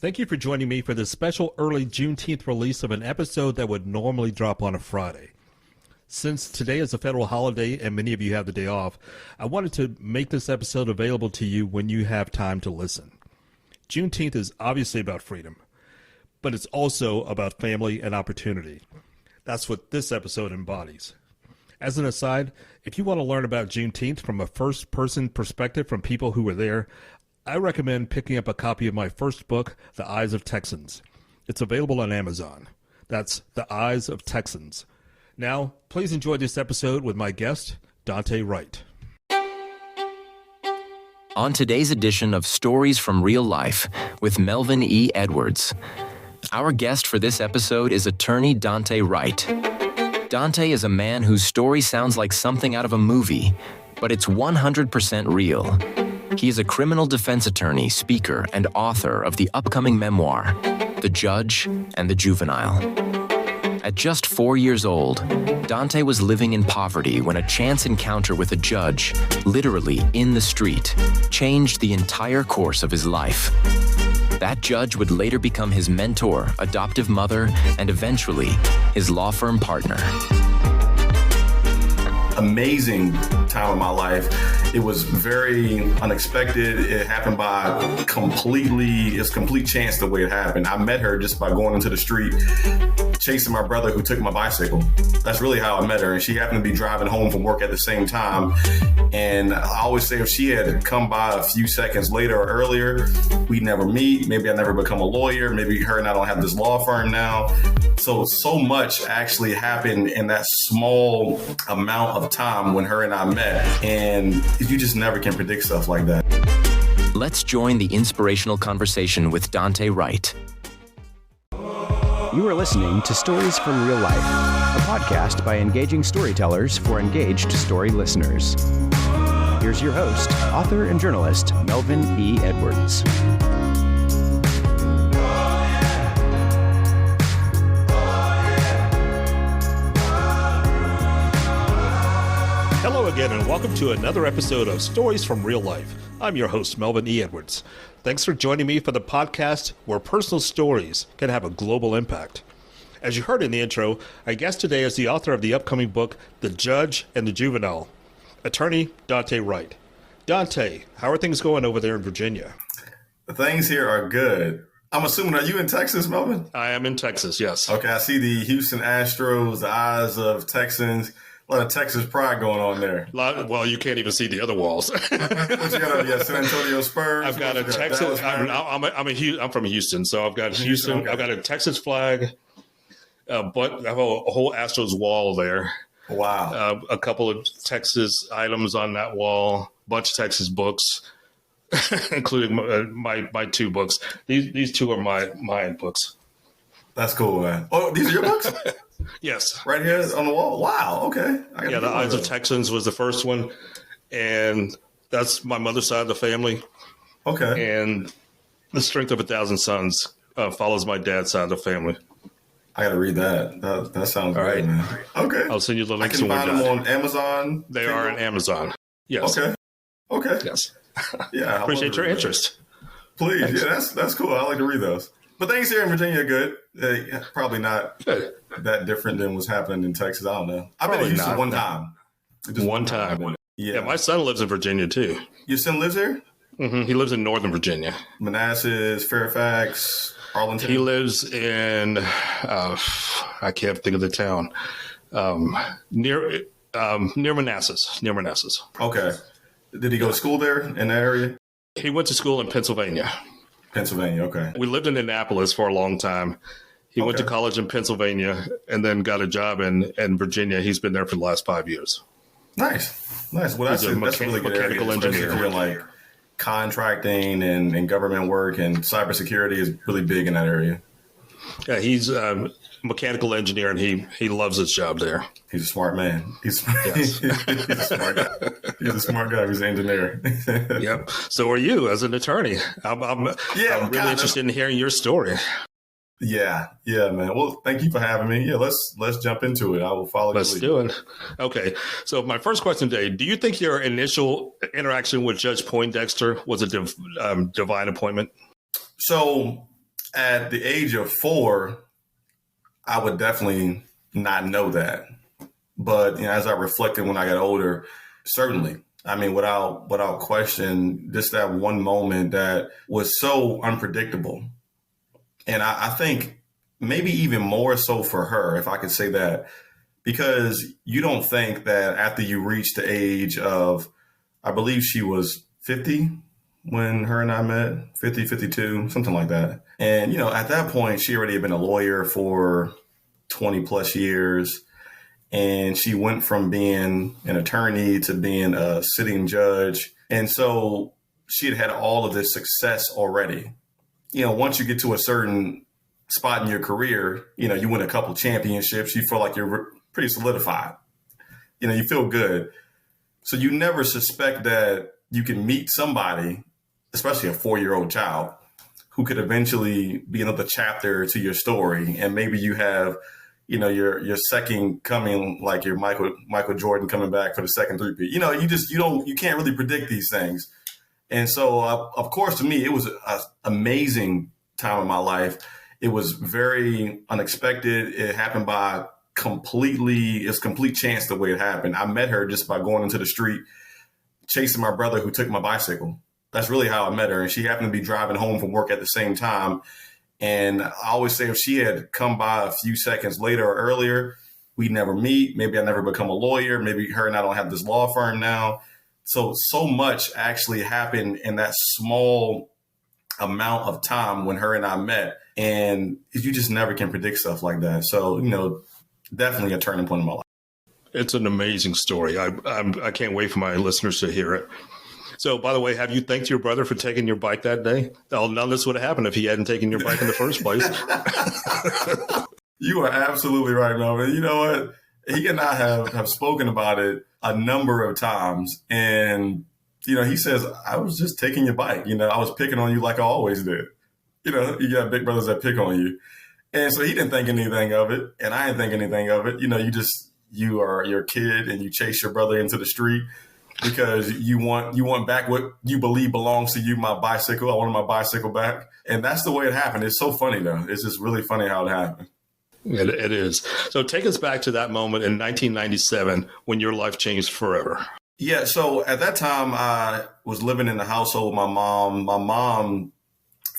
Thank you for joining me for this special early Juneteenth release of an episode that would normally drop on a Friday. Since today is a federal holiday and many of you have the day off, I wanted to make this episode available to you when you have time to listen. Juneteenth is obviously about freedom, but it's also about family and opportunity. That's what this episode embodies. As an aside, if you want to learn about Juneteenth from a first-person perspective from people who were there, I recommend picking up a copy of my first book, The Eyes of Texans. It's available on Amazon. That's The Eyes of Texans. Now, please enjoy this episode with my guest, Dante Wright. On today's edition of Stories from Real Life with Melvin E. Edwards, our guest for this episode is attorney Dante Wright. Dante is a man whose story sounds like something out of a movie, but it's 100% real. He is a criminal defense attorney, speaker, and author of the upcoming memoir, The Judge and the Juvenile. At just 4 years old, Dante was living in poverty when a chance encounter with a judge, literally in the street, changed the entire course of his life. That judge would later become his mentor, adoptive mother, and eventually his law firm partner. Amazing time of my life. It was very unexpected. It happened by complete chance the way it happened. I met her just by going into the street, chasing my brother who took my bicycle. That's really how I met her. And she happened to be driving home from work at the same time. And I always say if she had come by a few seconds later or earlier, we'd never meet. Maybe I'd never become a lawyer. Maybe her and I don't have this law firm now. So much actually happened in that small amount of time when her and I met. And you just never can predict stuff like that. Let's join the inspirational conversation with Dante Wright. You are listening to Stories from Real Life, a podcast by engaging storytellers for engaged story listeners. Here's your host, author and journalist, Melvin E. Edwards. Hello again, and welcome to another episode of Stories from Real Life. I'm your host, Melvin E. Edwards. Thanks for joining me for the podcast where personal stories can have a global impact. As you heard in the intro, our guest today is the author of the upcoming book, The Judge and the Juvenile, attorney Dante Wright. Dante, how are things going over there in Virginia? Things here are good. I'm assuming, are you in Texas, Melvin? I am in Texas, yes. Okay, I see the Houston Astros, the Eyes of Texans. A lot of Texas pride going on there. Well, you can't even see the other walls. What you got? Yeah, San Antonio Spurs. I've got a Texas. I'm from Houston, so I've got Houston. Okay. I've got a Texas flag, but I have a whole Astros wall there. Wow. A couple of Texas items on that wall. Bunch of Texas books, including my two books. These two are my books. That's cool, man. Oh, these are your books? Yes. Right here on the wall? Wow, okay. Yeah, The Eyes of Texans was the first one, and that's my mother's side of the family. Okay. And The Strength of a Thousand Sons follows my dad's side of the family. I got to read that. That sounds great, man. Okay. I'll send you the links. I can find them on Amazon? They are on Amazon. Yes. Okay. Yes. Yeah. I appreciate your interest. Please. Thanks. Yeah, that's cool. I like to read those. But things here in Virginia are good. Probably not that different than what's happening in Texas. I don't know. I've been to Houston one time. Just one time. Yeah. My son lives in Virginia, too. Your son lives there? Mm-hmm. He lives in Northern Virginia. Manassas, Fairfax, Arlington? He lives in, I can't think of the town, near Manassas. Near Manassas. Okay. Did he go to school there in that area? He went to school in Pennsylvania. Pennsylvania, okay. We lived in Annapolis for a long time. He went to college in Pennsylvania and then got a job in Virginia. He's been there for the last 5 years. Nice. Well, that's a really good mechanical area, engineer. Especially like contracting and government work and cybersecurity is really big in that area. Yeah, he's a mechanical engineer and he loves his job there. He's a smart man. He's a smart guy. He's a smart guy. He's an engineer. Yep. So are you as an attorney? I'm really interested in hearing your story. Yeah, man. Well, thank you for having me. Yeah, let's jump into it. I will follow you. Let's do it. Okay. So my first question today, do you think your initial interaction with Judge Poindexter was a divine appointment? So At the age of 4, I would definitely not know that. But as I reflected when I got older, certainly. I mean, without question, just that one moment that was so unpredictable. And I think maybe even more so for her, if I could say that, because you don't think that after you reach the age of, I believe she was 50 when her and I met, 50, 52, something like that. And, at that point, she already had been a lawyer for 20 plus years. And she went from being an attorney to being a sitting judge. And so she had all of this success already. Once you get to a certain spot in your career, you win a couple championships, you feel like you're pretty solidified. You feel good. So you never suspect that you can meet somebody, especially a 4-year-old child, who could eventually be another chapter to your story. And maybe you have your second coming, like your Michael Jordan coming back for the second three-peat. You can't really predict these things. And so, of course, to me, it was an amazing time of my life. It was very unexpected. It happened by complete chance the way it happened. I met her just by going into the street, chasing my brother who took my bicycle. That's really how I met her. And she happened to be driving home from work at the same time. And I always say if she had come by a few seconds later or earlier, we'd never meet. Maybe I never become a lawyer. Maybe her and I don't have this law firm now. So much actually happened in that small amount of time when her and I met. And you just never can predict stuff like that. So, definitely a turning point in my life. It's an amazing story. I can't wait for my listeners to hear it. So, by the way, have you thanked your brother for taking your bike that day? Oh, none of this would have happened if he hadn't taken your bike in the first place. You are absolutely right, Melvin. You know what? He and I have spoken about it a number of times. And, he says, I was just taking your bike. I was picking on you like I always did. You got big brothers that pick on you. And so he didn't think anything of it. And I didn't think anything of it. You are your kid and you chase your brother into the street because you want back what you believe belongs to you, my bicycle. I wanted my bicycle back. And that's the way it happened. It's so funny, though. It's just really funny how it happened. It is. So take us back to that moment in 1997 when your life changed forever. Yeah. So at that time, I was living in the household with my mom. My mom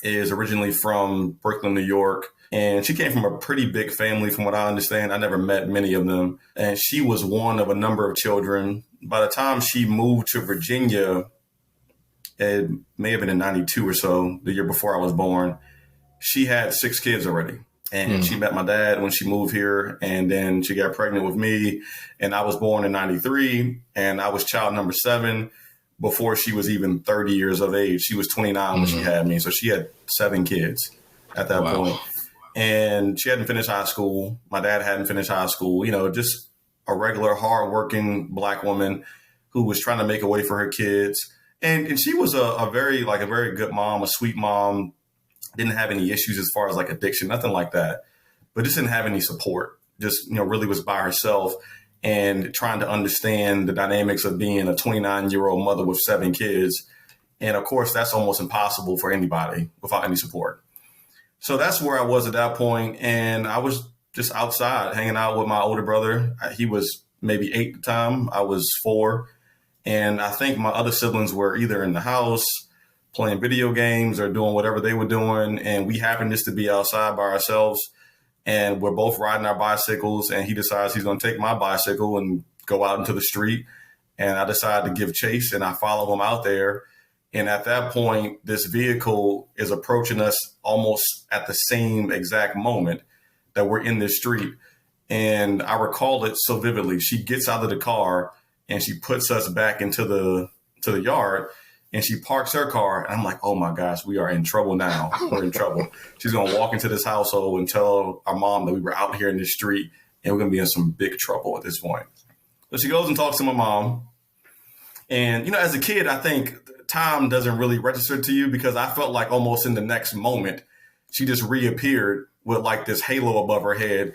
is originally from Brooklyn, New York. And she came from a pretty big family, from what I understand. I never met many of them. And she was one of a number of children. By the time she moved to Virginia, it may have been in 92 or so, the year before I was born, she had 6 kids already. And she met my dad when she moved here. And then she got pregnant with me. And I was born in 93. And I was child number 7 before she was even 30 years of age. She was 29 when she had me. So she had 7 kids at that point. And she hadn't finished high school. My dad hadn't finished high school, just a regular hardworking Black woman who was trying to make a way for her kids. And she was a very good mom, a sweet mom, didn't have any issues as far as like addiction, nothing like that, but just didn't have any support. Just, really was by herself and trying to understand the dynamics of being a 29-year-old mother with 7 kids. And of course, that's almost impossible for anybody without any support. So that's where I was at that point. And I was just outside hanging out with my older brother. He was maybe 8 at the time. I was 4. And I think my other siblings were either in the house playing video games or doing whatever they were doing. And we happened just to be outside by ourselves. And we're both riding our bicycles. And he decides he's going to take my bicycle and go out into the street. And I decided to give chase and I follow him out there. And at that point, this vehicle is approaching us almost at the same exact moment that we're in this street. And I recall it so vividly. She gets out of the car and she puts us back into the yard and she parks her car. And I'm like, oh my gosh, we are in trouble now. We're in trouble. She's going to walk into this household and tell our mom that we were out here in the street and we're going to be in some big trouble at this point. So she goes and talks to my mom. And, as a kid, I think time doesn't really register to you because I felt like almost in the next moment, she just reappeared with like this halo above her head.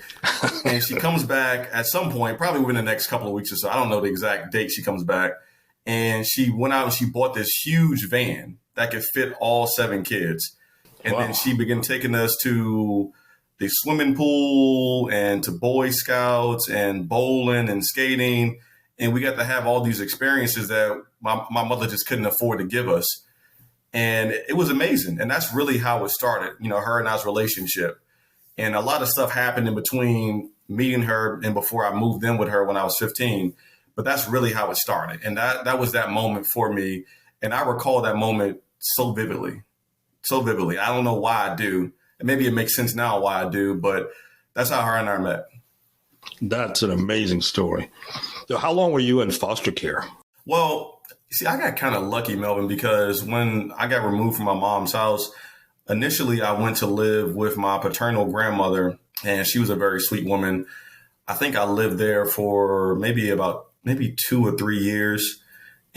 And she comes back at some point, probably within the next couple of weeks or so. I don't know the exact date she comes back. And she went out and she bought this huge van that could fit all 7 kids. And then she began taking us to the swimming pool and to Boy Scouts and bowling and skating. And we got to have all these experiences that my mother just couldn't afford to give us. And it was amazing. And that's really how it started, her and I's relationship. And a lot of stuff happened in between meeting her and before I moved in with her when I was 15. But that's really how it started. And that was that moment for me. And I recall that moment so vividly. I don't know why I do. And maybe it makes sense now why I do, but that's how her and I met. That's an amazing story. So how long were you in foster care? Well, see, I got kind of lucky, Melvin, because when I got removed from my mom's house, initially I went to live with my paternal grandmother, and she was a very sweet woman. I think I lived there for maybe 2 or 3 years.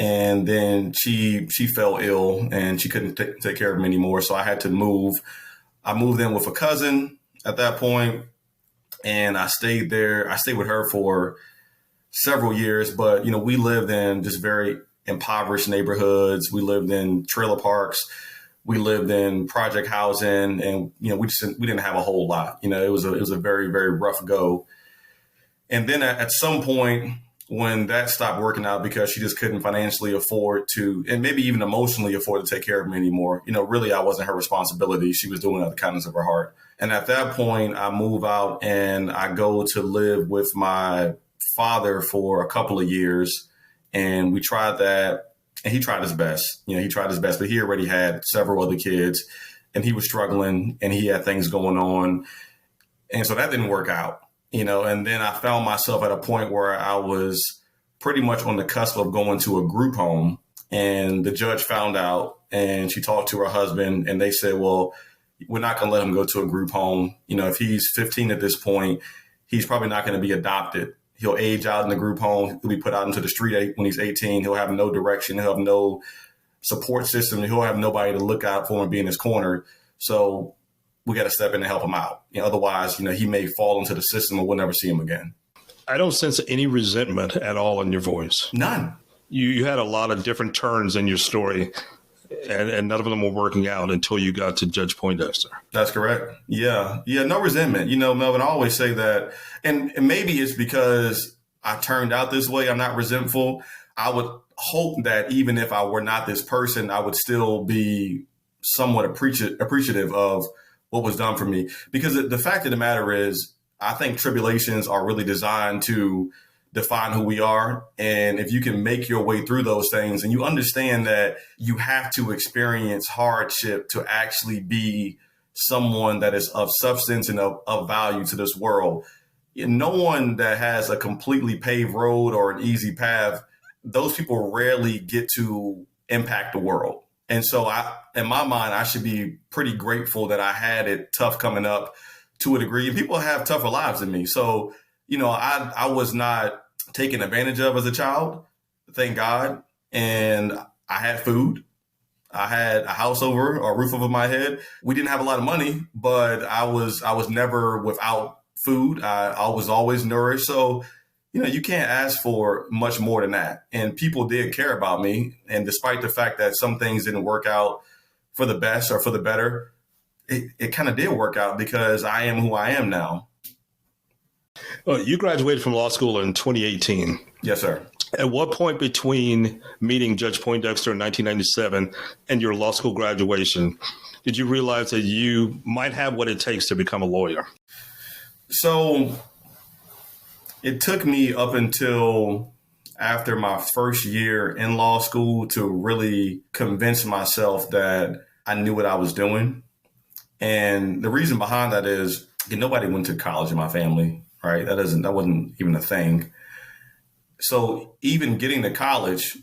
And then she fell ill and she couldn't take care of me anymore. So I had to move. I moved in with a cousin at that point, and I stayed there. I stayed with her for several years, but, we lived in just very impoverished neighborhoods. We lived in trailer parks. We lived in project housing, and, we didn't have a whole lot. It was a very, very rough go. And then at some point, when that stopped working out because she just couldn't financially afford to, and maybe even emotionally afford to take care of me anymore, really, I wasn't her responsibility. She was doing it out of the kindness of her heart. And at that point, I move out and I go to live with my father for a couple of years. And we tried that, and he tried his best. But he already had several other kids, and he was struggling, and he had things going on. And so that didn't work out. And then I found myself at a point where I was pretty much on the cusp of going to a group home, and the judge found out, and she talked to her husband, and they said, well, we're not going to let him go to a group home. If he's 15 at this point, he's probably not going to be adopted. He'll age out in the group home. He'll be put out into the street when he's 18. He'll have no direction. He'll have no support system. He'll have nobody to look out for him and be in his corner. So we got to step in and help him out. Otherwise, he may fall into the system and we'll never see him again. I don't sense any resentment at all in your voice. None. You had a lot of different turns in your story, and none of them were working out until you got to Judge Poindexter. That's correct. Yeah. No resentment. Melvin, I always say that, and maybe it's because I turned out this way. I'm not resentful. I would hope that even if I were not this person, I would still be somewhat appreciative of what was done for me. Because the fact of the matter is, I think tribulations are really designed to define who we are. And if you can make your way through those things and you understand that you have to experience hardship to actually be someone that is of substance and of value to this world. No one that has a completely paved road or an easy path, those people rarely get to impact the world. And so in my mind, I should be pretty grateful that I had it tough coming up to a degree. And people have tougher lives than me. So, I was not taken advantage of as a child, thank God. And I had food. I had a house over, a roof over my head. We didn't have a lot of money, but I was never without food. I was always nourished. So, you can't ask for much more than that. And people did care about me. And despite the fact that some things didn't work out for the best or for the better, it kind of did work out because I am who I am now. Well, you graduated from law school in 2018. Yes, sir. At what point between meeting Judge Poindexter in 1997 and your law school graduation did you realize that you might have what it takes to become a lawyer? So it took me up until after my first year in law school to really convince myself that I knew what I was doing. And the reason behind that is nobody went to college in my family, right? That wasn't even a thing. So even getting to college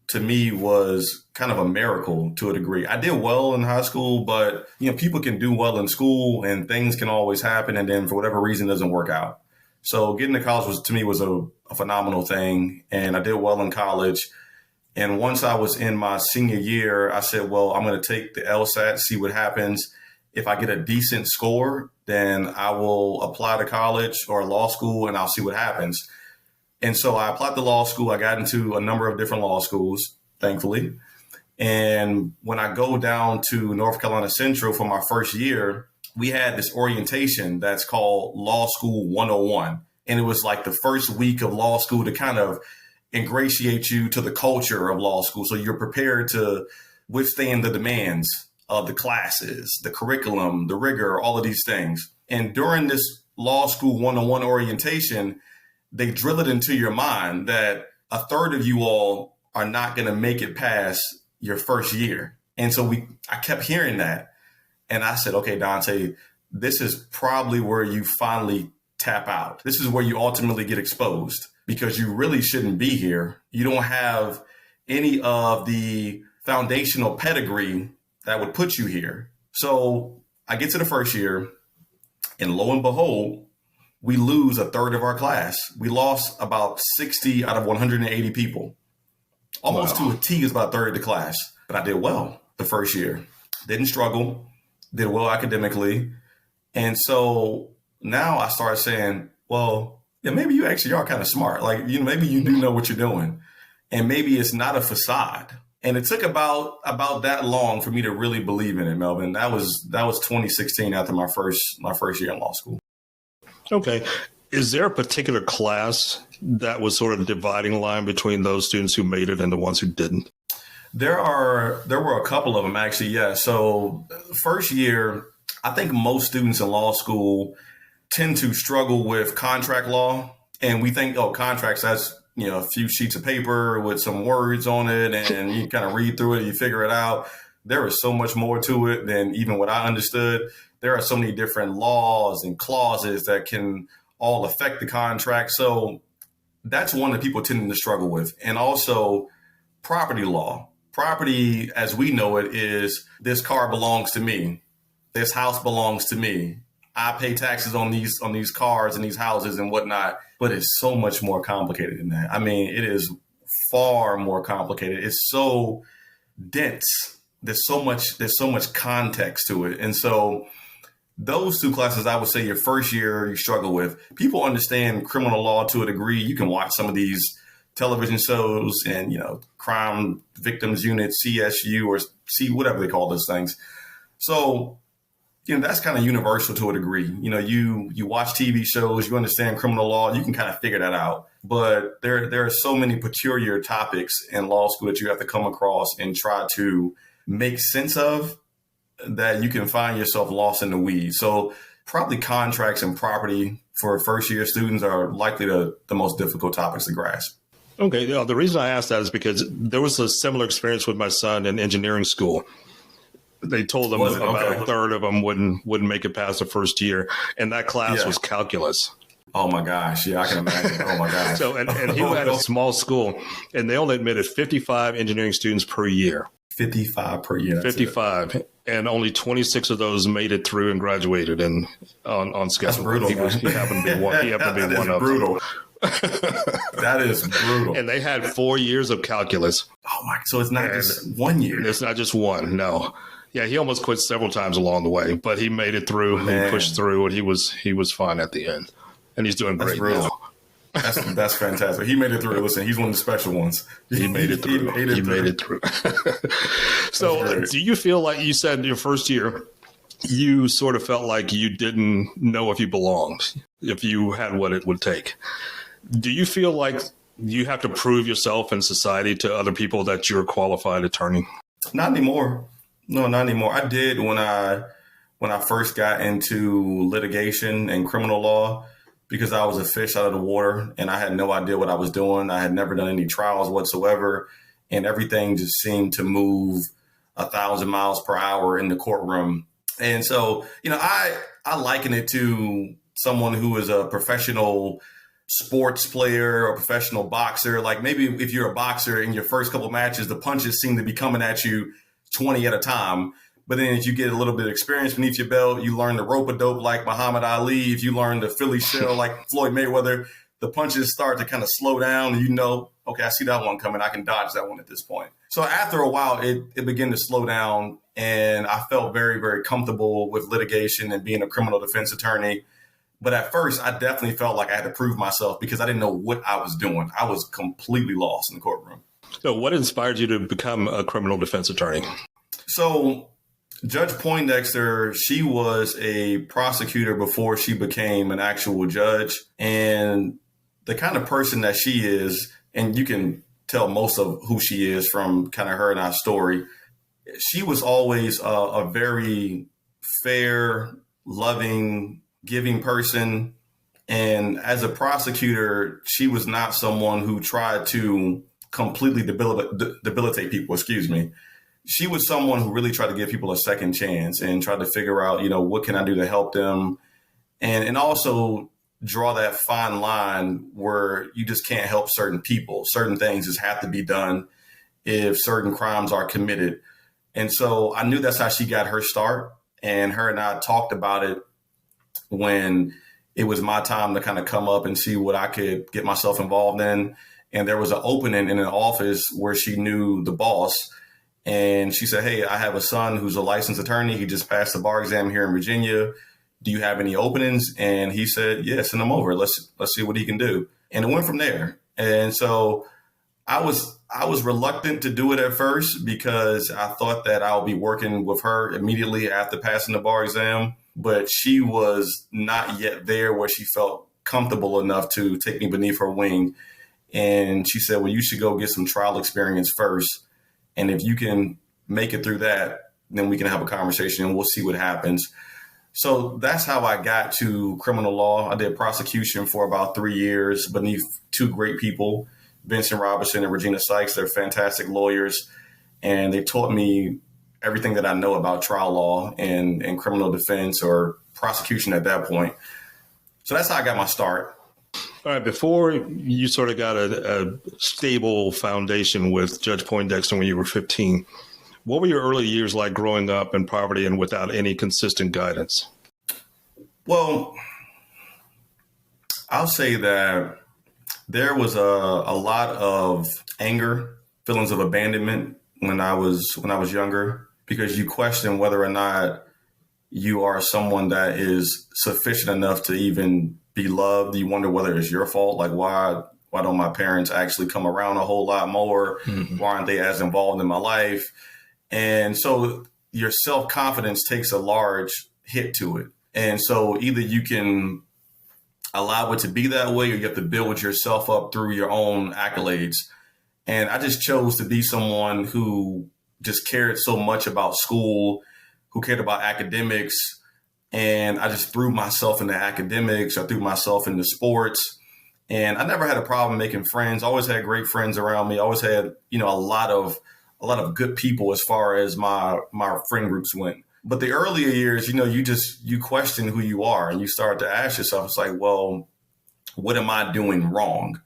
to me was kind of a miracle to a degree. I did well in high school, but people can do well in school and things can always happen. And then for whatever reason, it doesn't work out. So getting to college was a phenomenal thing. And I did well in college. And once I was in my senior year, I said, well, I'm going to take the LSAT, see what happens. If I get a decent score, then I will apply to college or law school and I'll see what happens. And so I applied to law school. I got into a number of different law schools, thankfully. And when I go down to North Carolina Central for my first year, we had this orientation that's called Law School 101. And it was like the first week of law school to kind of ingratiate you to the culture of law school. So you're prepared to withstand the demands of the classes, the curriculum, the rigor, all of these things. And during this Law School 101 orientation, they drill it into your mind that a third of you all are not going to make it past your first year. And so I kept hearing that. And I said, okay, Dante, this is probably where you finally tap out. This is where you ultimately get exposed, because you really shouldn't be here. You don't have any of the foundational pedigree that would put you here. So I get to the first year, and lo and behold, we lose a third of our class. We lost about 60 out of 180 people. Almost to a T is about a third of the class. But I did well the first year. Didn't struggle, did well academically. And so now I started saying, well, yeah, maybe you actually are kind of smart. Like, maybe you do know what you're doing. And maybe it's not a facade. And it took about that long for me to really believe in it, Melvin. That was 2016 after my first year in law school. Okay. Is there a particular class that was sort of the dividing line between those students who made it and the ones who didn't? There were a couple of them, actually. Yeah. So first year, I think most students in law school tend to struggle with contract law. And we think, contracts, that's, a few sheets of paper with some words on it, and you kind of read through it, you figure it out. There is so much more to it than even what I understood. There are so many different laws and clauses that can all affect the contract. So that's one that people tend to struggle with. And also property law. Property, as we know it, is this car belongs to me. This house belongs to me. I pay taxes on these cars and these houses and whatnot, but it's so much more complicated than that. I mean, it is far more complicated. It's so dense. There's so much context to it. And so those two classes, I would say your first year you struggle with. People understand criminal law to a degree. You can watch some of these television shows and, crime victims unit, CSU, or C, whatever they call those things. So that's kind of universal to a degree. You watch TV shows, you understand criminal law, you can kind of figure that out. But there are so many peculiar topics in law school that you have to come across and try to make sense of, that you can find yourself lost in the weeds. So probably contracts and property for first year students are likely the most difficult topics to grasp. Okay. The reason I asked that is because there was a similar experience with my son in engineering school. They told them about a third of them wouldn't make it past the first year, and that class was calculus. Oh my gosh! Yeah, I can imagine. Oh my gosh! So, and he had a small school, and they only admitted 55 engineering students per year. 55 per year. 55, and only 26 of those made it through and graduated, and on schedule. That's brutal. He happened to be one. He happened to be one of brutal. That is brutal. And they had 4 years of calculus. Oh my! So it's not just 1 year. It's not just one. No. Yeah, he almost quit several times along the way, but he made it through. Man. He pushed through, and he was fine at the end, and he's doing great now. That's fantastic. He made it through. Listen, he's one of the special ones. He made it through. He made it through. So, do you feel like you said your first year, you sort of felt like you didn't know if you belonged, if you had what it would take? Do you feel like you have to prove yourself in society to other people that you're a qualified attorney? Not anymore. No, not anymore. I did when I first got into litigation and criminal law, because I was a fish out of the water and I had no idea what I was doing. I had never done any trials whatsoever, and everything just seemed to move 1,000 miles per hour in the courtroom. And so, I liken it to someone who is a professional sports player or professional boxer. Like maybe if you're a boxer in your first couple matches, the punches seem to be coming at you 20 at a time. But then if you get a little bit of experience beneath your belt, you learn the rope-a-dope like Muhammad Ali. If you learn the Philly shell like Floyd Mayweather, the punches start to kind of slow down. And okay, I see that one coming. I can dodge that one at this point. So after a while, it began to slow down. And I felt very, very comfortable with litigation and being a criminal defense attorney. But at first, I definitely felt like I had to prove myself because I didn't know what I was doing. I was completely lost in the courtroom. So what inspired you to become a criminal defense attorney? So Judge Poindexter, she was a prosecutor before she became an actual judge. And the kind of person that she is, and you can tell most of who she is from kind of her and our story, she was always a very fair, loving, giving person. And as a prosecutor, she was not someone who tried to completely debilitate people, She was someone who really tried to give people a second chance and tried to figure out, what can I do to help them? And also draw that fine line where you just can't help certain people. Certain things just have to be done if certain crimes are committed. And so I knew that's how she got her start. And her and I talked about it when it was my time to kind of come up and see what I could get myself involved in. And there was an opening in an office where she knew the boss. And she said, hey, I have a son who's a licensed attorney. He just passed the bar exam here in Virginia. Do you have any openings? And he said, yeah, send him over. Let's see what he can do. And it went from there. And so I was reluctant to do it at first because I thought that I'll be working with her immediately after passing the bar exam. But she was not yet there where she felt comfortable enough to take me beneath her wing. And she said, well, you should go get some trial experience first. And if you can make it through that, then we can have a conversation and we'll see what happens. So that's how I got to criminal law. I did prosecution for about 3 years beneath two great people, Vincent Robinson and Regina Sykes. They're fantastic lawyers. And they taught me everything that I know about trial law and criminal defense or prosecution at that point. So that's how I got my start. All right. Before you sort of got a stable foundation with Judge Poindexter when you were 15, what were your early years like growing up in poverty and without any consistent guidance? Well, I'll say that there was a lot of anger, feelings of abandonment when I was younger, because you question whether or not you are someone that is sufficient enough to even be loved. You wonder whether it's your fault. Like, why don't my parents actually come around a whole lot more? Mm-hmm. Why aren't they as involved in my life? And so your self-confidence takes a large hit to it. And so either you can allow it to be that way or you have to build yourself up through your own accolades. And I just chose to be someone who just cared so much about school, who cared about academics. And I just threw myself into academics. I threw myself into sports. And I never had a problem making friends. I always had great friends around me. I always had, a lot of good people as far as my friend groups went. But the earlier years, you question who you are and you start to ask yourself, it's like, well, what am I doing wrong?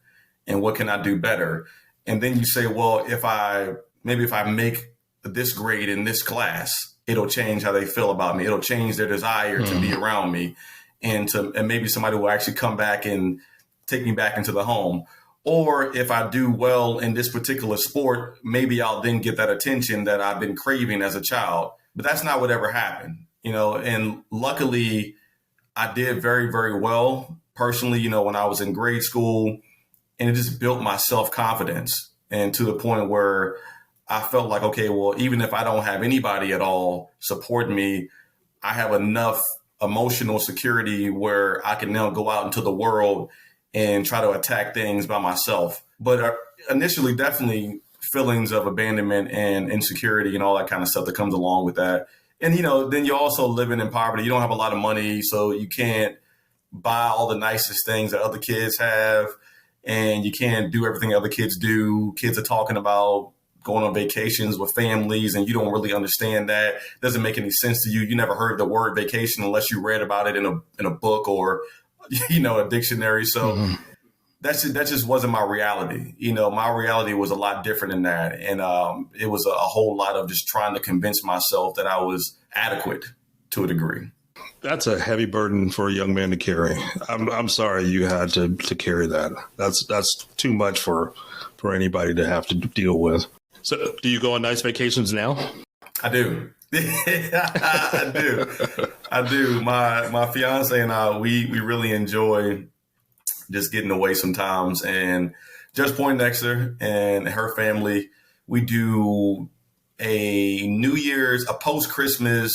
And what can I do better? And then you say, well, if I make this grade in this class, it'll change how they feel about me. It'll change their desire to be around me. And maybe somebody will actually come back and take me back into the home. Or if I do well in this particular sport, maybe I'll then get that attention that I've been craving as a child. But that's not what ever happened, and luckily I did very, very well personally, when I was in grade school, and it just built my self-confidence and to the point where I felt like, okay, well, even if I don't have anybody at all supporting me, I have enough emotional security where I can now go out into the world and try to attack things by myself. But initially, definitely feelings of abandonment and insecurity and all that kind of stuff that comes along with that. And, then you're also living in poverty. You don't have a lot of money, so you can't buy all the nicest things that other kids have. And you can't do everything other kids do. Kids are talking about going on vacations with families, and you don't really understand that. It doesn't make any sense to you. You never heard the word vacation unless you read about it in a book or, a dictionary. So that just wasn't my reality. My reality was a lot different than that. And it was a whole lot of just trying to convince myself that I was adequate to a degree. That's a heavy burden for a young man to carry. I'm sorry you had to carry that. That's too much for anybody to have to deal with. So do you go on nice vacations now? I do. I do. My fiance and I, we really enjoy just getting away sometimes. And Judge Poindexter and her family, we do a New Year's, a post-Christmas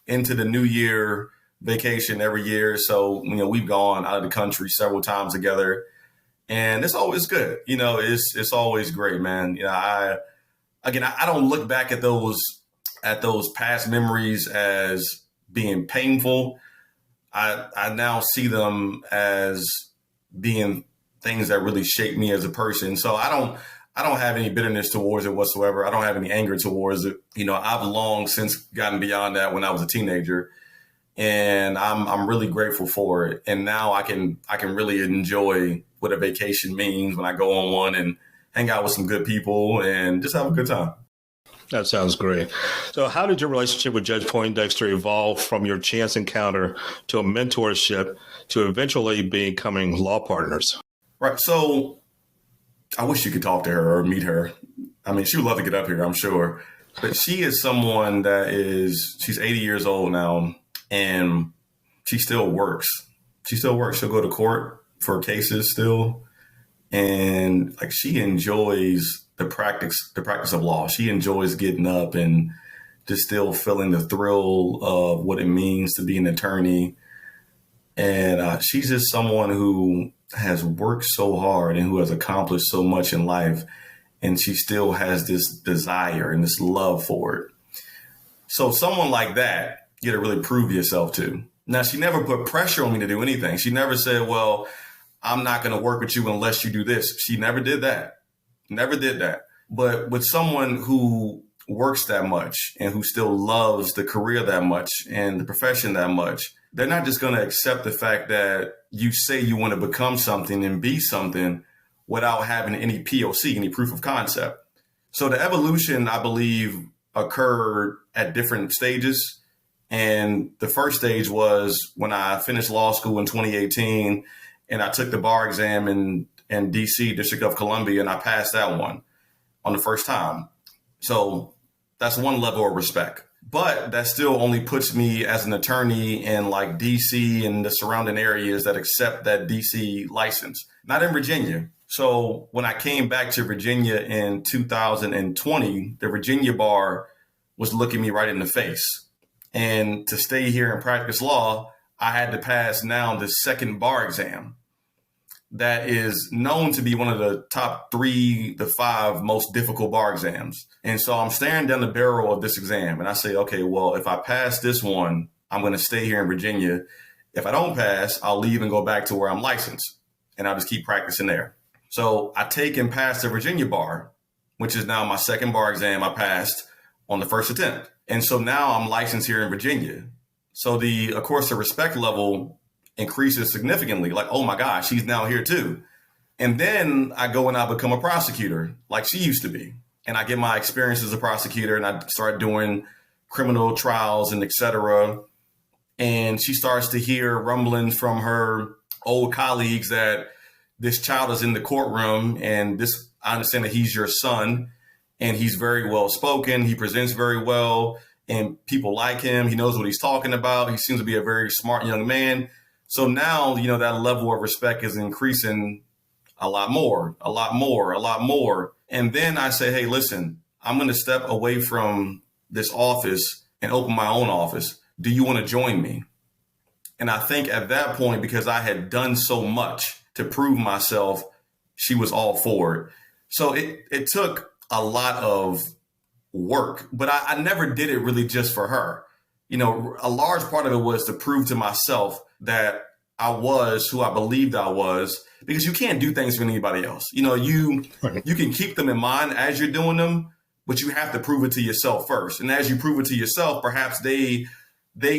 into the New Year vacation every year. So, we've gone out of the country several times together, and it's always good. It's always great, man. I don't look back at those past memories as being painful. I now see them as being things that really shape me as a person. So I don't have any bitterness towards it whatsoever. I don't have any anger towards it. I've long since gotten beyond that when I was a teenager, and I'm really grateful for it. And now I can really enjoy what a vacation means when I go on one and hang out with some good people and just have a good time. That sounds great. So how did your relationship with Judge Poindexter evolve from your chance encounter to a mentorship to eventually becoming law partners? Right. So I wish you could talk to her or meet her. I mean, she would love to get up here, I'm sure. But she is someone she's 80 years old now, and she still works. She'll go to court for cases still. And she enjoys the practice of law. She enjoys getting up and just still feeling the thrill of what it means to be an attorney. And she's just someone who has worked so hard and who has accomplished so much in life. And she still has this desire and this love for it. So someone like that, you got to really prove yourself to. Now, she never put pressure on me to do anything. She never said, well, I'm not going to work with you unless you do this. She never did that. Never did that. But with someone who works that much and who still loves the career that much and the profession that much, they're not just going to accept the fact that you say you want to become something and be something without having any POC, any proof of concept. So the evolution, I believe, occurred at different stages. And the first stage was when I finished law school in 2018 and I took the bar exam in DC, District of Columbia, and I passed that one on the first time. So that's one level of respect. But that still only puts me as an attorney in DC and the surrounding areas that accept that DC license, not in Virginia. So when I came back to Virginia in 2020, the Virginia bar was looking me right in the face. And to stay here and practice law, I had to pass now the second bar exam that is known to be one of the top 3 to 5 most difficult bar exams. And so I'm staring down the barrel of this exam and I say, okay, well, if I pass this one, I'm going to stay here in Virginia. If I don't pass, I'll leave and go back to where I'm licensed and I'll just keep practicing there. So I take and pass the Virginia bar, which is now my second bar exam I passed on the first attempt. And so now I'm licensed here in Virginia. So of course, the respect level increases significantly. Oh my gosh, she's now here too. And then I go and I become a prosecutor like she used to be. And I get my experience as a prosecutor and I start doing criminal trials and et cetera. And she starts to hear rumblings from her old colleagues that this child is in the courtroom and I understand that he's your son and he's very well spoken. He presents very well and people like him. He knows what he's talking about. He seems to be a very smart young man. So now, that level of respect is increasing a lot more. And then I say, hey, listen, I'm going to step away from this office and open my own office. Do you want to join me? And I think at that point, because I had done so much to prove myself, she was all for it. So it took a lot of work, but I never did it really just for her. A large part of it was to prove to myself that I was who I believed I was, because you can't do things for anybody else. You can keep them in mind as you're doing them, but you have to prove it to yourself first. And as you prove it to yourself, perhaps they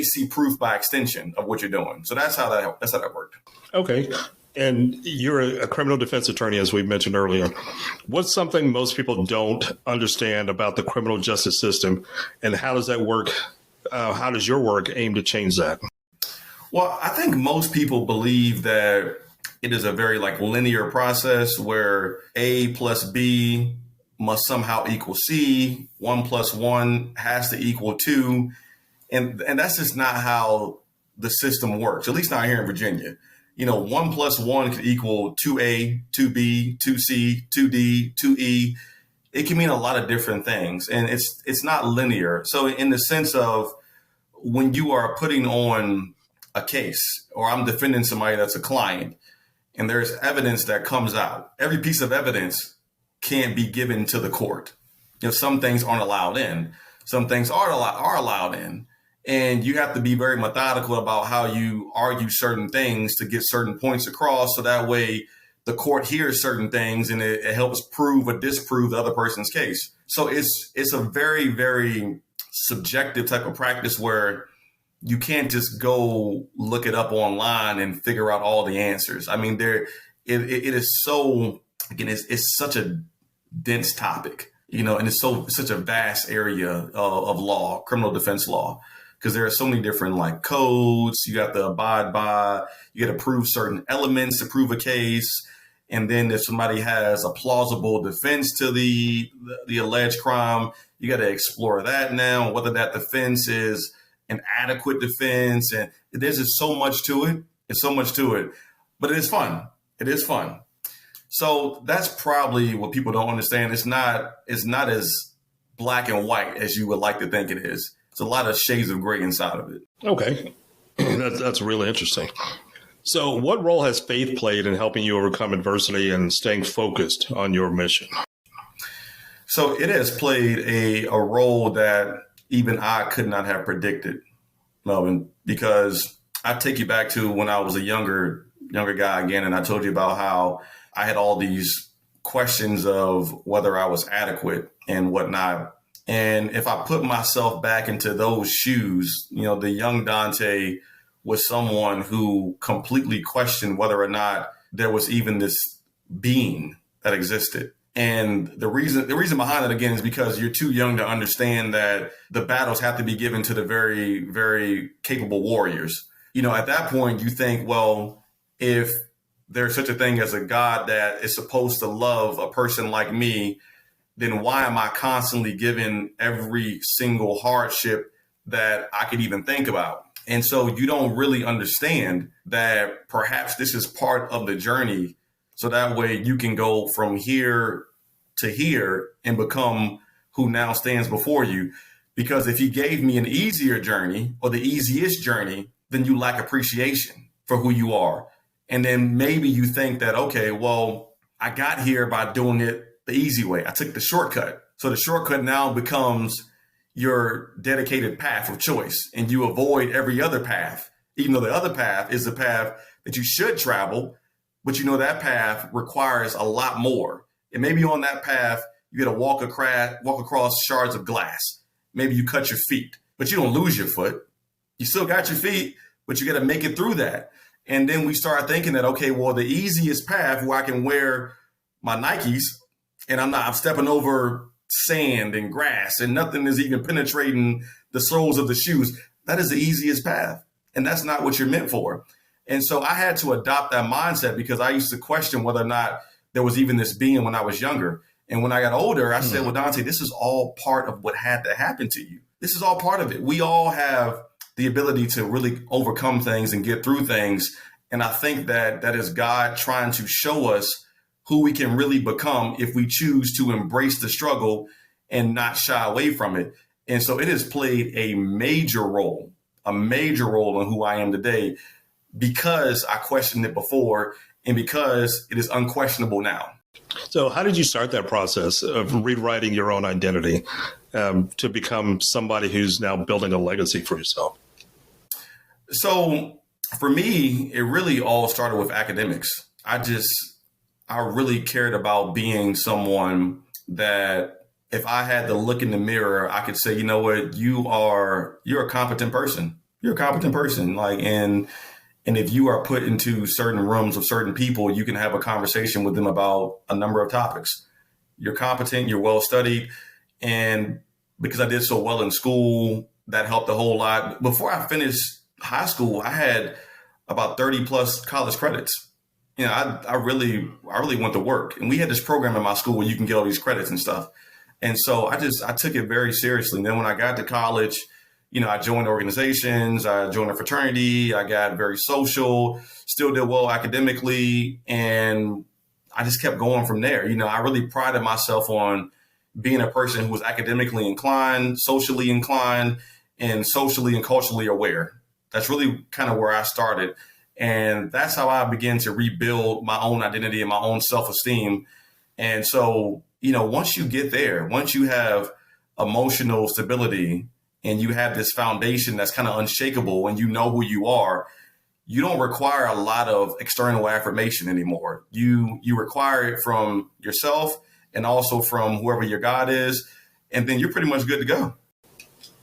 see proof by extension of what you're doing. So that's how that worked. Okay. And you're a criminal defense attorney, as we mentioned earlier. What's something most people don't understand about the criminal justice system, and how does that work? How does your work aim to change that? Well, I think most people believe that it is a very linear process where A plus B must somehow equal C, 1 plus 1 has to equal 2. And that's just not how the system works, at least not here in Virginia. 1 + 1 could equal 2A, 2B, 2C, 2D, 2E. It can mean a lot of different things, and it's not linear. So in the sense of when you are putting on a case, or I'm defending somebody that's a client, and there's evidence that comes out, every piece of evidence can't be given to the court. Some things aren't allowed in, some things are allowed in. And you have to be very methodical about how you argue certain things to get certain points across. So that way the court hears certain things and it helps prove or disprove the other person's case. So it's a very, very subjective type of practice where you can't just go look it up online and figure out all the answers. I mean, it is so, again, it's such a dense topic, and it's such a vast area of law, criminal defense law. Because there are so many different codes you have to abide by. You got to prove certain elements to prove a case. And then if somebody has a plausible defense to the alleged crime, you got to explore that now, whether that defense is an adequate defense. And there's just so much to it. It's so much to it. But it is fun. It is fun. So that's probably what people don't understand. It's not as black and white as you would like to think it is. It's a lot of shades of gray inside of it. Okay. That's really interesting. So what role has faith played in helping you overcome adversity and staying focused on your mission? So it has played a role that even I could not have predicted, Melvin, because I take you back to when I was a younger guy again, and I told you about how I had all these questions of whether I was adequate and whatnot. And if I put myself back into those shoes, the young Dante was someone who completely questioned whether or not there was even this being that existed. And the reason behind it, again, is because you're too young to understand that the battles have to be given to the very, very capable warriors. At that point, you think, well, if there's such a thing as a God that is supposed to love a person like me, then why am I constantly given every single hardship that I could even think about? And so you don't really understand that perhaps this is part of the journey. So that way you can go from here to here and become who now stands before you. Because if he gave me an easier journey or the easiest journey, then you lack appreciation for who you are. And then maybe you think that, okay, well, I got here by doing it the easy way. I took the shortcut. So the shortcut now becomes your dedicated path of choice, and you avoid every other path, even though the other path is the path that you should travel, but that path requires a lot more. And maybe on that path, you got to walk across shards of glass. Maybe you cut your feet, but you don't lose your foot. You still got your feet, but you got to make it through that. And then we start thinking that, okay, well, the easiest path where I can wear my Nikes and I'm stepping over sand and grass and nothing is even penetrating the soles of the shoes, that is the easiest path. And that's not what you're meant for. And so I had to adopt that mindset because I used to question whether or not there was even this being when I was younger. And when I got older, I said, well, Dante, this is all part of what had to happen to you. This is all part of it. We all have the ability to really overcome things and get through things. And I think that is God trying to show us who we can really become if we choose to embrace the struggle and not shy away from it. And so it has played a major role in who I am today because I questioned it before and because it is unquestionable now. So how did you start that process of rewriting your own identity to become somebody who's now building a legacy for yourself? So for me, it really all started with academics. I really cared about being someone that if I had to look in the mirror, I could say, you know what, you're a competent person. You're a competent person. And if you are put into certain rooms of certain people, you can have a conversation with them about a number of topics. You're competent, you're well studied. And because I did so well in school, that helped a whole lot. Before I finished high school, I had about 30 plus college credits. I really went to work, and we had this program in my school where you can get all these credits and stuff. And so I took it very seriously. And then when I got to college, I joined organizations, I joined a fraternity, I got very social, still did well academically, and I just kept going from there. I really prided myself on being a person who was academically inclined, socially inclined, and socially and culturally aware. That's really kind of where I started. And that's how I began to rebuild my own identity and my own self-esteem. And so, once you get there, once you have emotional stability and you have this foundation that's kind of unshakable and you know who you are, you don't require a lot of external affirmation anymore. You require it from yourself and also from whoever your God is, and then you're pretty much good to go.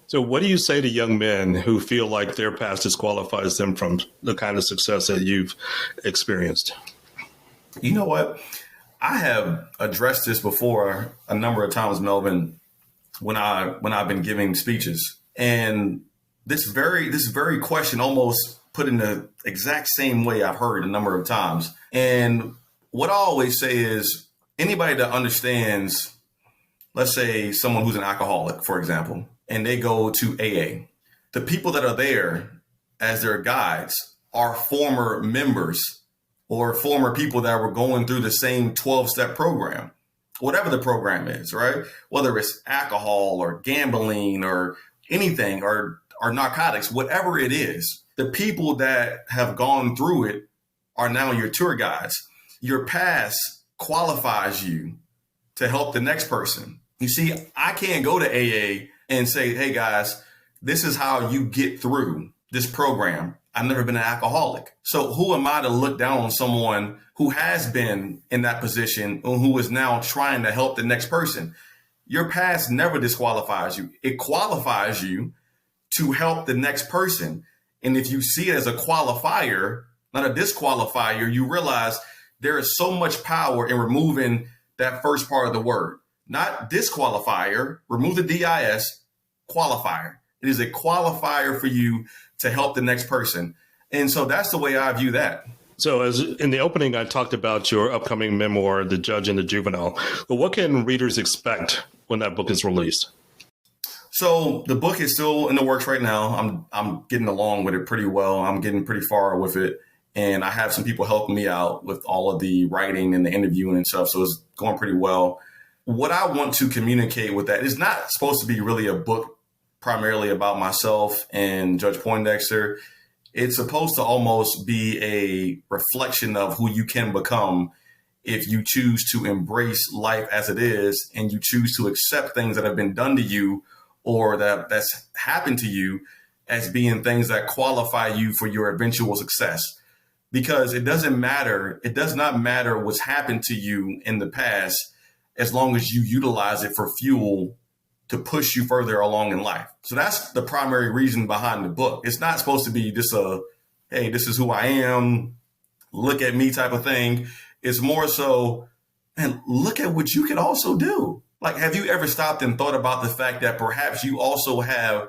So what do you say to young men who feel like their past disqualifies them from the kind of success that you've experienced? You know what? I have addressed this before a number of times, Melvin, when I've been giving speeches. And this very question almost put in the exact same way I've heard a number of times. And what I always say is anybody that understands, let's say someone who's an alcoholic, for example, and they go to AA, the people that are there as their guides are former members or former people that were going through the same 12-step program, whatever the program is, right? Whether it's alcohol or gambling or anything or narcotics, whatever it is, the people that have gone through it are now your tour guides. Your past qualifies you to help the next person. You see, I can't go to AA and say, hey guys, this is how you get through this program. I've never been an alcoholic. So who am I to look down on someone who has been in that position and who is now trying to help the next person? Your past never disqualifies you. It qualifies you to help the next person. And if you see it as a qualifier, not a disqualifier, you realize there is so much power in removing that first part of the word. Not disqualifier, remove the DIS, qualifier. It is a qualifier for you to help the next person. And so that's the way I view that. So as in the opening, I talked about your upcoming memoir, The Judge and the Juvenile. But what can readers expect when that book is released? So the book is still in the works right now. I'm getting along with it pretty well. I'm getting pretty far with it. And I have some people helping me out with all of the writing and the interviewing and stuff. So it's going pretty well. What I want to communicate with that is not supposed to be really a book primarily about myself and Judge Poindexter. It's supposed to almost be a reflection of who you can become if you choose to embrace life as it is and you choose to accept things that have been done to you or that's happened to you as being things that qualify you for your eventual success. Because it does not matter what's happened to you in the past as long as you utilize it for fuel to push you further along in life. So that's the primary reason behind the book. It's not supposed to be just hey, this is who I am, look at me type of thing. It's more so, man, look at what you can also do. Like, have you ever stopped and thought about the fact that perhaps you also have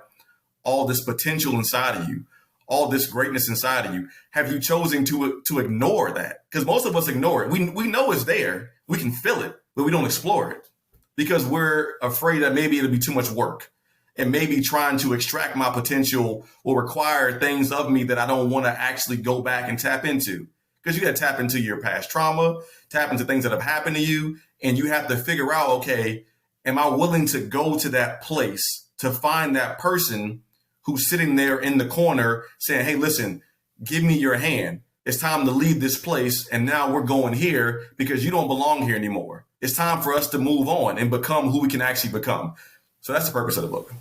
all this potential inside of you, all this greatness inside of you? Have you chosen to ignore that? Because most of us ignore it. We know it's there. We can feel it, but we don't explore it because we're afraid that maybe it'll be too much work. And maybe trying to extract my potential will require things of me that I don't want to actually go back and tap into. Because you got to tap into your past trauma, tap into things that have happened to you, and you have to figure out, okay, am I willing to go to that place to find that person who's sitting there in the corner saying, hey, listen, give me your hand. It's time to leave this place. And now we're going here because you don't belong here anymore. It's time for us to move on and become who we can actually become. So that's the purpose of the book.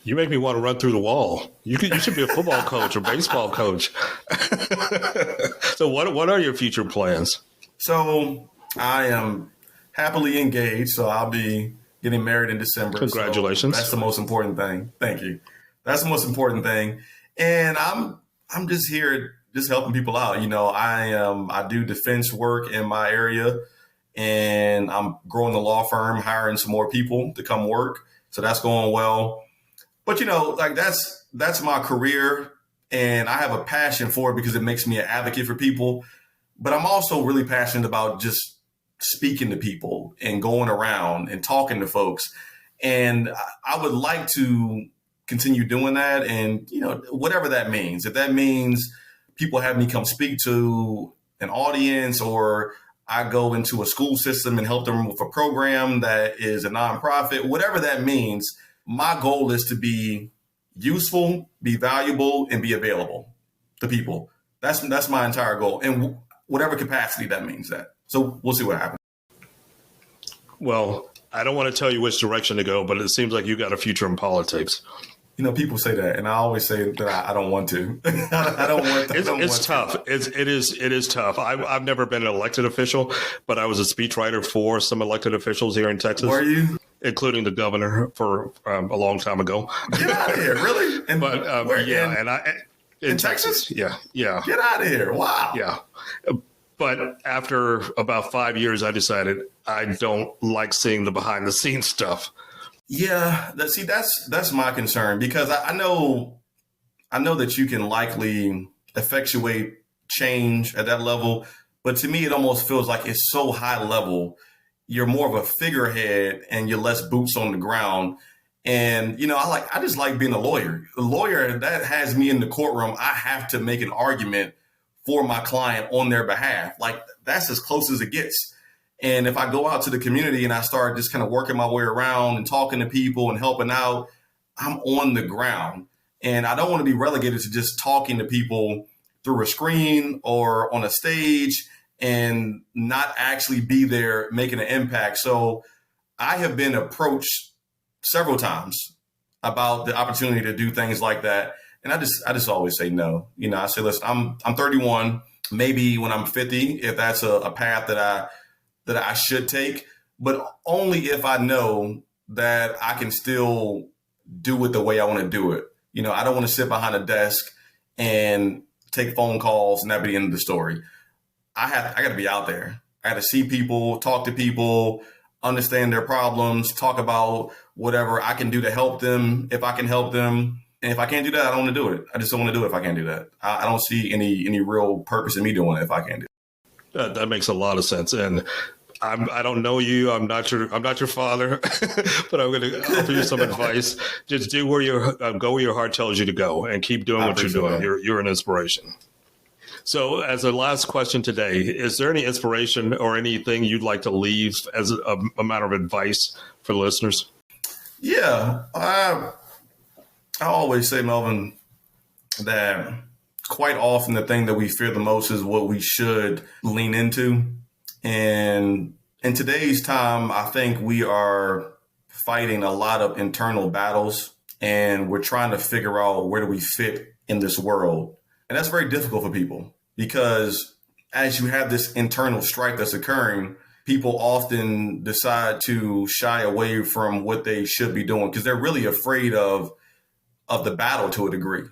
You make me want to run through the wall. You should be a football coach or baseball coach. So what are your future plans? So I am happily engaged. So I'll be getting married in December. Congratulations. So that's the most important thing. Thank you. That's the most important thing. And I'm just here just helping people out. You know, I do defense work in my area and I'm growing the law firm, hiring some more people to come work. So that's going well. But, you know, like that's my career and I have a passion for it because it makes me an advocate for people. But I'm also really passionate about just speaking to people and going around and talking to folks. And I would like to continue doing that. And, whatever that means, if that means people have me come speak to an audience, or I go into a school system and help them with a program that is a nonprofit, whatever that means, my goal is to be useful, be valuable, and be available to people. That's my entire goal, in whatever capacity that means that. So we'll see what happens. Well, I don't want to tell you which direction to go, but it seems like you got a future in politics. People say that, and I always say that I don't want to. I don't want to. It's tough. It is tough. I've never been an elected official, but I was a speechwriter for some elected officials here in Texas. Were you? Including the governor for a long time ago. Get out of here, really? And in Texas. Yeah. Get out of here! Wow. Yeah. But after about 5 years, I decided I don't like seeing the behind the scenes stuff. Yeah, that's my concern, because I know that you can likely effectuate change at that level, but to me, it almost feels like it's so high level. You're more of a figurehead, and you're less boots on the ground. And I just like being a lawyer. A lawyer that has me in the courtroom, I have to make an argument for my client on their behalf. Like, that's as close as it gets. And if I go out to the community and I start just kind of working my way around and talking to people and helping out, I'm on the ground. And I don't want to be relegated to just talking to people through a screen or on a stage and not actually be there making an impact. So I have been approached several times about the opportunity to do things like that. And I just always say no. I say, listen, I'm 31, maybe when I'm 50, if that's a path that I should take, but only if I know that I can still do it the way I want to do it. I don't want to sit behind a desk and take phone calls and that be the end of the story. I got to be out there. I got to see people, talk to people, understand their problems, talk about whatever I can do to help them, if I can help them. And if I can't do that, I don't want to do it. I just don't want to do it if I can't do that. I don't see any real purpose in me doing it if I can't do it. That makes a lot of sense. And I don't know you. I'm not your father, but I'm going to offer you some advice. Just do go where your heart tells you to go, and keep doing what you're doing. You're an inspiration. So, as a last question today, is there any inspiration or anything you'd like to leave as a matter of advice for the listeners? Yeah, I always say, Melvin, that quite often the thing that we fear the most is what we should lean into. And in today's time, I think we are fighting a lot of internal battles, and we're trying to figure out where do we fit in this world. And that's very difficult for people, because as you have this internal strife that's occurring, people often decide to shy away from what they should be doing because they're really afraid of the battle to a degree.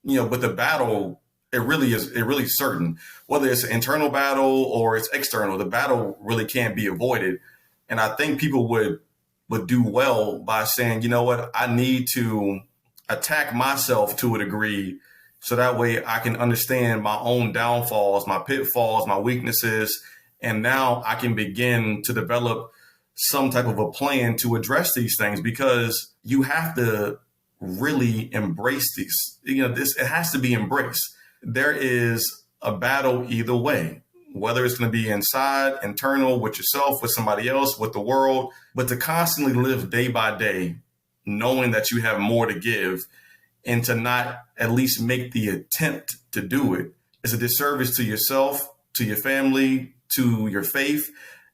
But the battle, it really is certain. Whether it's an internal battle or it's external, the battle really can't be avoided. And I think people would do well by saying, you know what, I need to attack myself to a degree so that way I can understand my own downfalls, my pitfalls, my weaknesses. And now I can begin to develop some type of a plan to address these things, because you have to really embrace these. It has to be embraced. There is a battle either way, whether it's going to be inside, internal, with yourself, with somebody else, with the world, but to constantly live day by day, knowing that you have more to give and to not at least make the attempt to do it is a disservice to yourself, to your family, to your faith,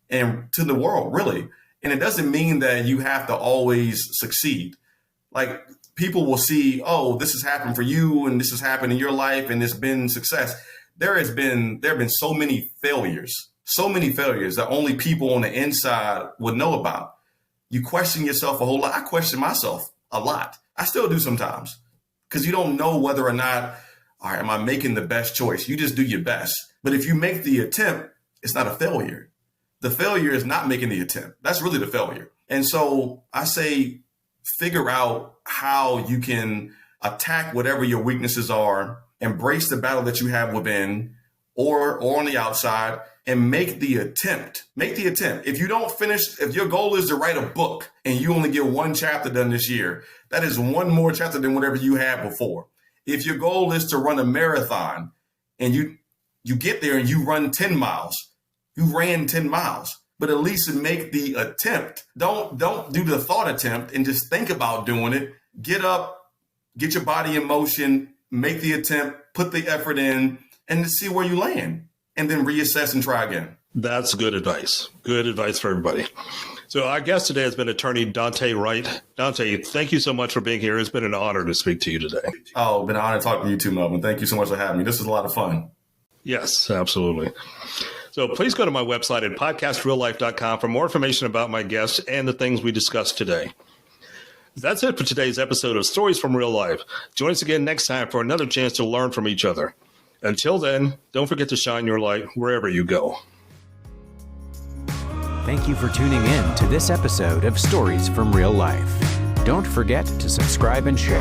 and to the world, really. And it doesn't mean that you have to always succeed. Like, people will see, oh, this has happened for you and this has happened in your life and it's been success. There have been so many failures that only people on the inside would know about. You question yourself a whole lot. I question myself a lot. I still do sometimes, because you don't know whether or not, all right, am I making the best choice? You just do your best. But if you make the attempt, it's not a failure. The failure is not making the attempt. That's really the failure. And so I say, figure out how you can attack whatever your weaknesses are, embrace the battle that you have within or on the outside, and make the attempt. Make the attempt. If you don't finish, if your goal is to write a book and you only get one chapter done this year, That is one more chapter than whatever you had before. If your goal is to run a marathon and you get there and you run 10 miles, you ran 10 miles, but at least make the attempt. Don't do the thought attempt and just think about doing it. Get up, get your body in motion, make the attempt, put the effort in, and see where you land, and then reassess and try again. That's good advice. Good advice for everybody. So our guest today has been attorney Dante Wright. Dante, thank you so much for being here. It's been an honor to speak to you today. Oh, been an honor to talk to you too, Melvin. Thank you so much for having me. This was a lot of fun. Yes, absolutely. So please go to my website at podcastreallife.com for more information about my guests and the things we discussed today. That's it for today's episode of Stories from Real Life. Join us again next time for another chance to learn from each other. Until then, don't forget to shine your light wherever you go. Thank you for tuning in to this episode of Stories from Real Life. Don't forget to subscribe and share.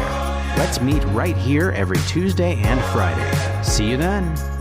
Let's meet right here every Tuesday and Friday. See you then.